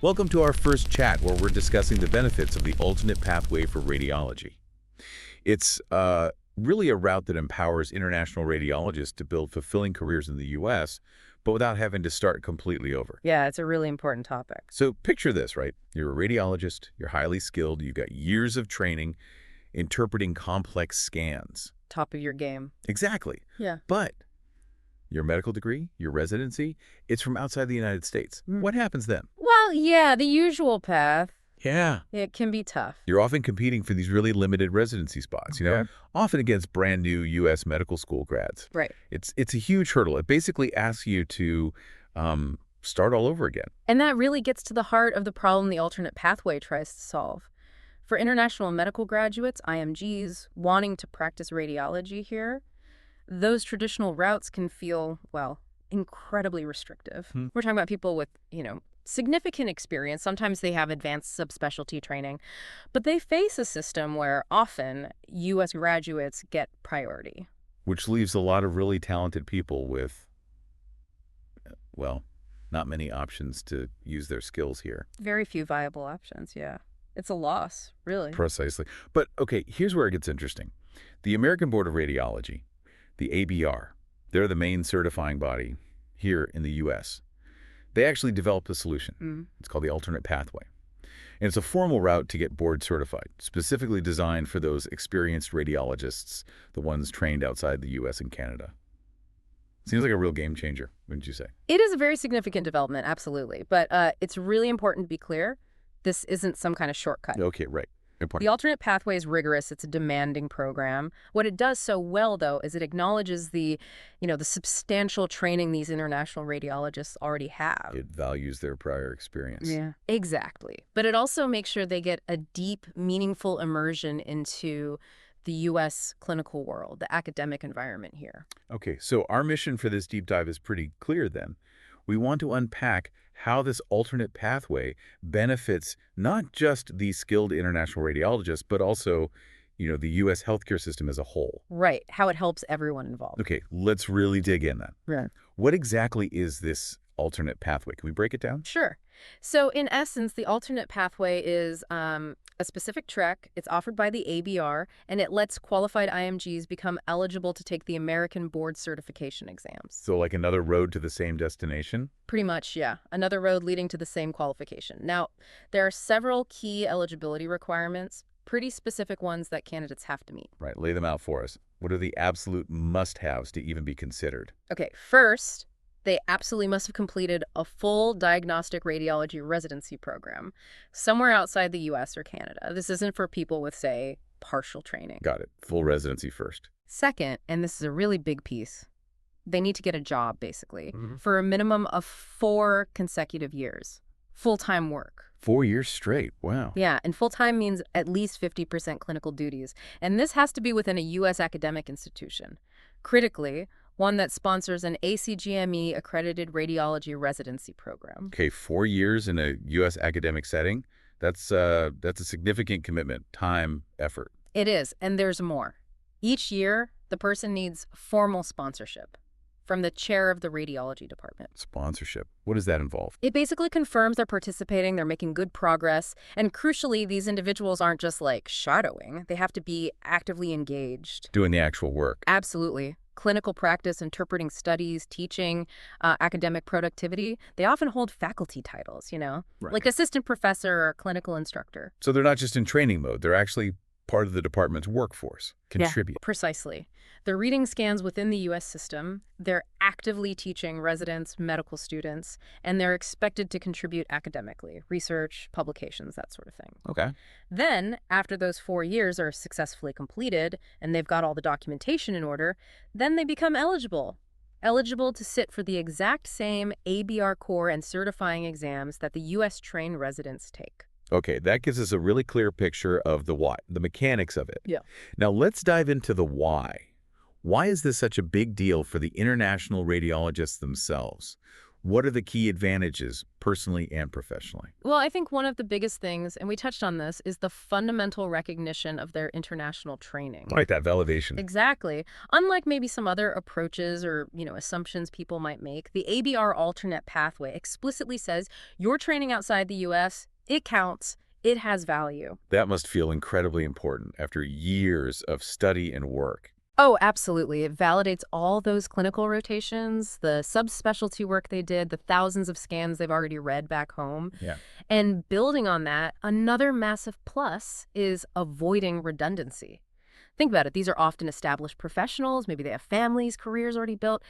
Welcome to our first chat where we're discussing the benefits of the alternate pathway for radiology. It's really a route that empowers international radiologists to build fulfilling careers in the U.S., but without having to start completely over. Yeah, it's a really important topic. So picture this, right? You're a radiologist, you're highly skilled, you've got years of training interpreting complex scans. Top of your game. Exactly. Yeah. But your medical degree, your residency, it's from outside the United States. What happens then? Well, yeah, the usual path. Yeah. It can be tough. You're often competing for these really limited residency spots, often against brand new U.S. medical school grads. Right. It's a huge hurdle. It basically asks you to start all over again. And that really gets to the heart of the problem the alternate pathway tries to solve. For international medical graduates, IMGs, wanting to practice radiology here, those traditional routes can feel, well, incredibly restrictive. We're talking about people with, significant experience. Sometimes they have advanced subspecialty training, but they face a system where often U.S. graduates get priority. Which leaves a lot of really talented people with, well, not many options to use their skills here. Very few viable options, yeah. It's a loss, really. Precisely. But, okay, here's where it gets interesting. The American Board of Radiology, the ABR, they're the main certifying body here in the U.S. They actually developed a solution. It's called the alternate pathway. And it's a formal route to get board certified, specifically designed for those experienced radiologists, the ones trained outside the U.S. and Canada. Seems like a real game changer, wouldn't you say? It is a very significant development, absolutely. But it's really important to be clear. This isn't some kind of shortcut. Okay, right. Important. The alternate pathway is rigorous. It's a demanding program. What it does so well, though, is it acknowledges the substantial training these international radiologists already have. It values their prior experience. Yeah, exactly. But it also makes sure they get a deep, meaningful immersion into the U.S. clinical world, the academic environment here. Okay, so our mission for this deep dive is pretty clear then. We want to unpack how this alternate pathway benefits not just these skilled international radiologists, but also, the U.S. healthcare system as a whole. Right, how it helps everyone involved. Okay, let's really dig in then. Right. What exactly is this alternate pathway? Can we break it down? Sure. So in essence, the alternate pathway is a specific track. It's offered by the ABR, and it lets qualified IMGs become eligible to take the American Board certification exams. So like another road to the same destination? Pretty much, yeah. Another road leading to the same qualification. Now, there are several key eligibility requirements, pretty specific ones that candidates have to meet. Right, lay them out for us. What are the absolute must-haves to even be considered? Okay, first, they absolutely must have completed a full diagnostic radiology residency program somewhere outside the U.S. or Canada. This isn't for people with, say, partial training. Got it. Full residency first. Second, and this is a really big piece, they need to get a job, basically, for a minimum of 4 consecutive years. Full-time work. 4 years straight. Wow. Yeah, and full-time means at least 50% clinical duties. And this has to be within a U.S. academic institution. Critically, one that sponsors an ACGME-accredited radiology residency program. Okay, 4 years in a U.S. academic setting, that's a significant commitment, time, effort. It is, and there's more. Each year, the person needs formal sponsorship from the chair of the radiology department. Sponsorship. What does that involve? It basically confirms they're participating, they're making good progress, and crucially, these individuals aren't just like shadowing. They have to be actively engaged. Doing the actual work. Absolutely. Clinical practice, interpreting studies, teaching, academic productivity. They often hold faculty titles, Right. like assistant professor or clinical instructor. So they're not just in training mode. They're actually part of the department's workforce. Contribute. Yeah, precisely. They're reading scans within the U.S. system. They're actively teaching residents, medical students, and they're expected to contribute academically, research, publications, that sort of thing. Okay. Then, after those 4 years are successfully completed and they've got all the documentation in order, then they become eligible to sit for the exact same ABR core and certifying exams that the U.S.-trained residents take. Okay, that gives us a really clear picture of the why, the mechanics of it. Yeah. Now let's dive into the why. Why is this such a big deal for the international radiologists themselves? What are the key advantages, personally and professionally? Well, I think one of the biggest things, and we touched on this, is the fundamental recognition of their international training. Right, that validation. Exactly. Unlike maybe some other approaches or, assumptions people might make, the ABR alternate pathway explicitly says your training outside the U.S., it counts, it has value. That must feel incredibly important after years of study and work. Oh, absolutely. It validates all those clinical rotations, the subspecialty work they did, the thousands of scans they've already read back home. Yeah. And building on that, another massive plus is avoiding redundancy. Think about it. These are often established professionals. Maybe they have families, careers already built.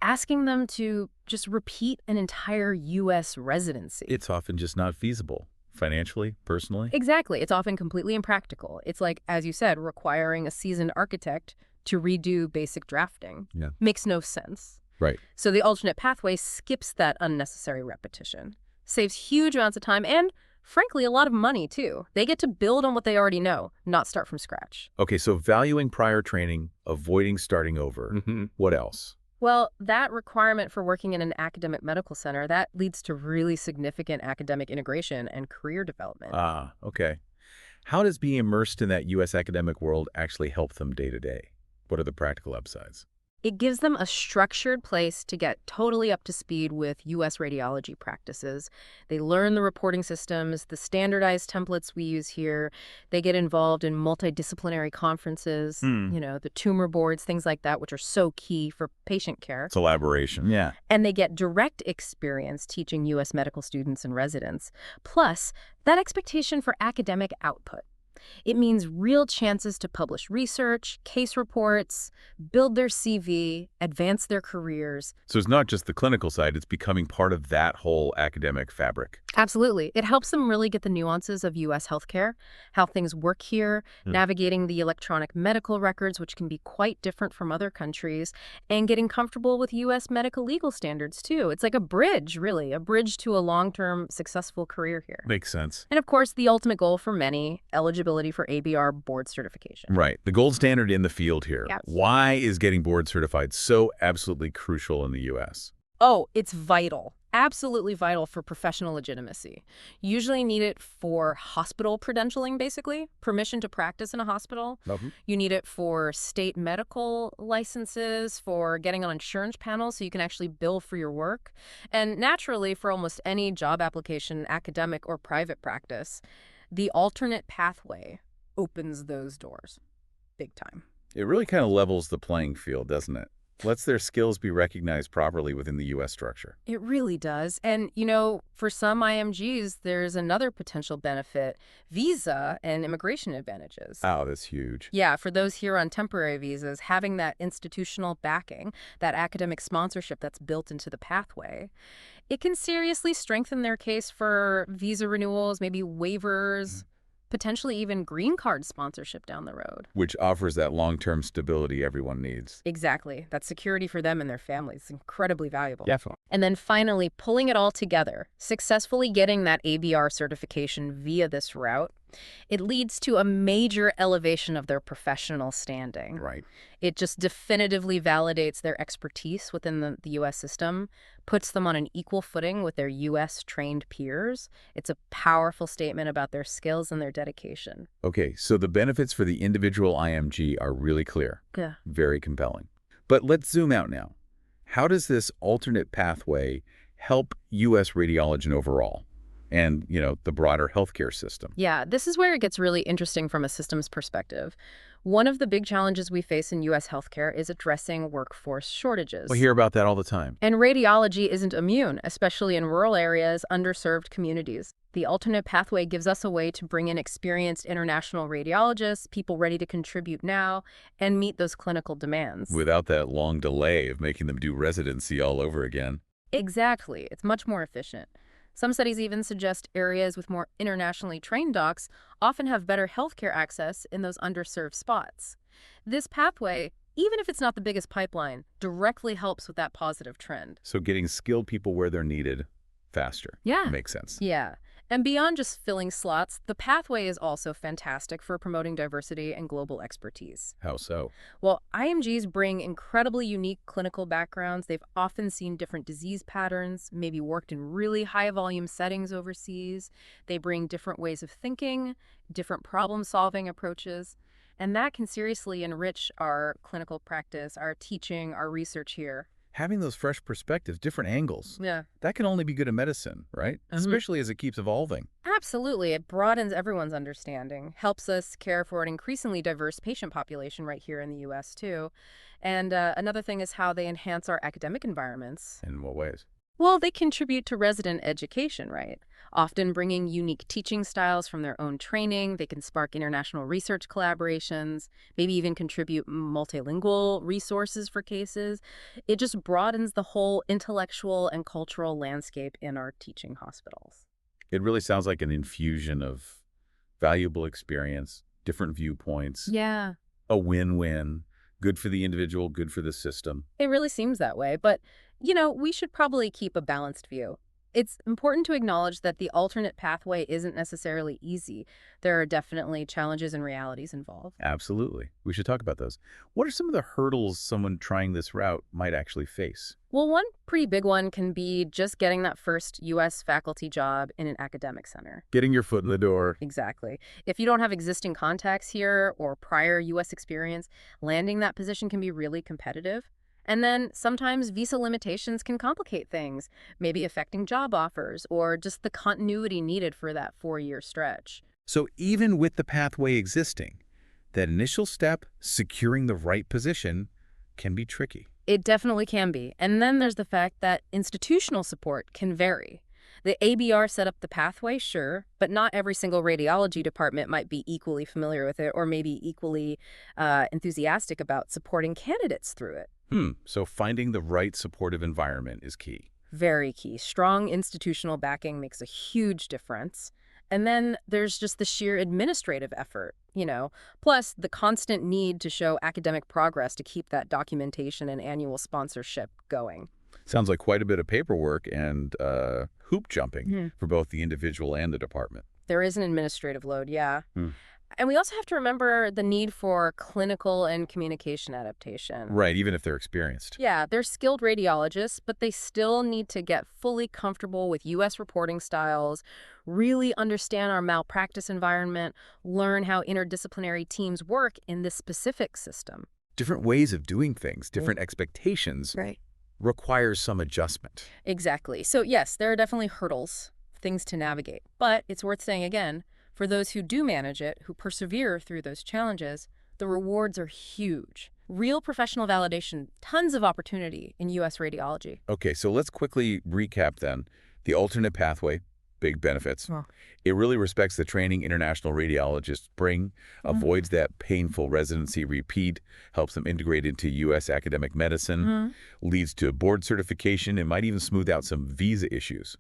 Asking them to just repeat an entire U.S. residency. It's often just not feasible, financially, personally. Exactly. It's often completely impractical. It's like, as you said, requiring a seasoned architect to redo basic drafting. Yeah. Makes no sense. Right. So the alternate pathway skips that unnecessary repetition, saves huge amounts of time, and frankly, a lot of money, too. They get to build on what they already know, not start from scratch. Okay, so valuing prior training, avoiding starting over. What else? Well, that requirement for working in an academic medical center, that leads to really significant academic integration and career development. Ah, okay. How does being immersed in that U.S. academic world actually help them day to day? What are the practical upsides? It gives them a structured place to get totally up to speed with U.S. radiology practices. They learn the reporting systems, the standardized templates we use here. They get involved in multidisciplinary conferences, the tumor boards, things like that, which are so key for patient care. Collaboration. Yeah. And they get direct experience teaching U.S. medical students and residents. Plus, that expectation for academic output. It means real chances to publish research, case reports, build their CV, advance their careers. So it's not just the clinical side, it's becoming part of that whole academic fabric. Absolutely. It helps them really get the nuances of U.S. healthcare, how things work here, navigating the electronic medical records, which can be quite different from other countries, and getting comfortable with U.S. medical legal standards, too. It's like a bridge, really, a bridge to a long-term successful career here. Makes sense. And of course, the ultimate goal for many, eligibility for ABR board certification. Right. The gold standard in the field here. Yes. Why is getting board certified so absolutely crucial in the U.S.? Oh, it's vital. Absolutely vital for professional legitimacy. Usually need it for hospital credentialing, basically, permission to practice in a hospital. You need it for state medical licenses, for getting on insurance panels so you can actually bill for your work. And naturally, for almost any job application, academic or private practice, the alternate pathway opens those doors big time. It really kind of levels the playing field, doesn't it? Lets their skills be recognized properly within the U.S. structure. It really does. And, for some IMGs, there's another potential benefit, visa and immigration advantages. Oh, that's huge. Yeah, for those here on temporary visas, having that institutional backing, that academic sponsorship that's built into the pathway, it can seriously strengthen their case for visa renewals, maybe waivers, potentially even green card sponsorship down the road. Which offers that long-term stability everyone needs. Exactly. That security for them and their families is incredibly valuable. Definitely. And then finally, pulling it all together, successfully getting that ABR certification via this route, it leads to a major elevation of their professional standing. Right. It just definitively validates their expertise within the U.S. system, puts them on an equal footing with their U.S.-trained peers. It's a powerful statement about their skills and their dedication. Okay, so the benefits for the individual IMG are really clear. Yeah. Very compelling. But let's zoom out now. How does this alternate pathway help U.S. radiology overall? And, the broader healthcare system. Yeah, this is where it gets really interesting from a systems perspective. One of the big challenges we face in U.S. healthcare is addressing workforce shortages. We hear about that all the time. And radiology isn't immune, especially in rural areas, underserved communities. The alternate pathway gives us a way to bring in experienced international radiologists, people ready to contribute now, and meet those clinical demands. Without that long delay of making them do residency all over again. Exactly. It's much more efficient. Some studies even suggest areas with more internationally trained docs often have better healthcare access in those underserved spots. This pathway, even if it's not the biggest pipeline, directly helps with that positive trend. So getting skilled people where they're needed faster. Yeah. Makes sense. Yeah. And beyond just filling slots, the pathway is also fantastic for promoting diversity and global expertise. How so? Well, IMGs bring incredibly unique clinical backgrounds. They've often seen different disease patterns, maybe worked in really high-volume settings overseas. They bring different ways of thinking, different problem-solving approaches, and that can seriously enrich our clinical practice, our teaching, our research here. Having those fresh perspectives, different angles, Yeah. that can only be good in medicine, right? Especially as it keeps evolving. Absolutely. It broadens everyone's understanding, helps us care for an increasingly diverse patient population right here in the U.S., too. And another thing is how they enhance our academic environments. In what ways? Well, they contribute to resident education, right? Often bringing unique teaching styles from their own training. They can spark international research collaborations, maybe even contribute multilingual resources for cases. It just broadens the whole intellectual and cultural landscape in our teaching hospitals. It really sounds like an infusion of valuable experience, different viewpoints, Yeah. a win-win, good for the individual, good for the system. It really seems that way, but, we should probably keep a balanced view. It's important to acknowledge that the alternate pathway isn't necessarily easy. There are definitely challenges and realities involved. Absolutely. We should talk about those. What are some of the hurdles someone trying this route might actually face? Well, one pretty big one can be just getting that first U.S. faculty job in an academic center. Getting your foot in the door. Exactly. If you don't have existing contacts here or prior U.S. experience, landing that position can be really competitive. And then sometimes visa limitations can complicate things, maybe affecting job offers or just the continuity needed for that 4-year stretch. So even with the pathway existing, that initial step, securing the right position, can be tricky. It definitely can be. And then there's the fact that institutional support can vary. The ABR set up the pathway, sure, but not every single radiology department might be equally familiar with it or maybe equally enthusiastic about supporting candidates through it. So finding the right supportive environment is key. Very key. Strong institutional backing makes a huge difference. And then there's just the sheer administrative effort. Plus the constant need to show academic progress to keep that documentation and annual sponsorship going. Sounds like quite a bit of paperwork and hoop jumping for both the individual and the department. There is an administrative load, yeah. And we also have to remember the need for clinical and communication adaptation. Right, even if they're experienced. Yeah, they're skilled radiologists, but they still need to get fully comfortable with U.S. reporting styles, really understand our malpractice environment, learn how interdisciplinary teams work in this specific system. Different ways of doing things, different expectations Right. requires some adjustment. Exactly. So yes, there are definitely hurdles, things to navigate. But it's worth saying again, for those who do manage it, who persevere through those challenges, the rewards are huge. Real professional validation, tons of opportunity in U.S. radiology. Okay, so let's quickly recap then. The alternate pathway, big benefits. It really respects the training international radiologists bring, avoids that painful residency repeat, helps them integrate into U.S. academic medicine, leads to board certification, and might even smooth out some visa issues.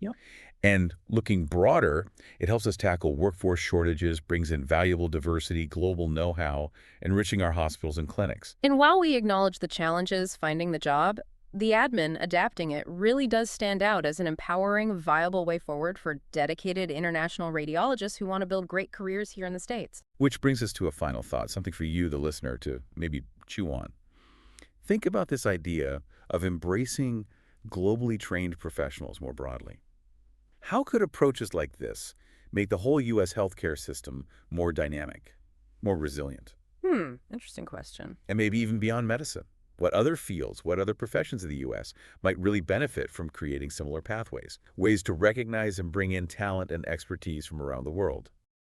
And looking broader, it helps us tackle workforce shortages, brings in valuable diversity, global know-how, enriching our hospitals and clinics. And while we acknowledge the challenges finding the job, the admin adapting it really does stand out as an empowering, viable way forward for dedicated international radiologists who want to build great careers here in the States. Which brings us to a final thought, something for you, the listener, to maybe chew on. Think about this idea of embracing globally trained professionals more broadly. How could approaches like this make the whole U.S. healthcare system more dynamic, more resilient? Interesting question. And maybe even beyond medicine. What other fields, what other professions in the U.S. might really benefit from creating similar pathways, ways to recognize and bring in talent and expertise from around the world?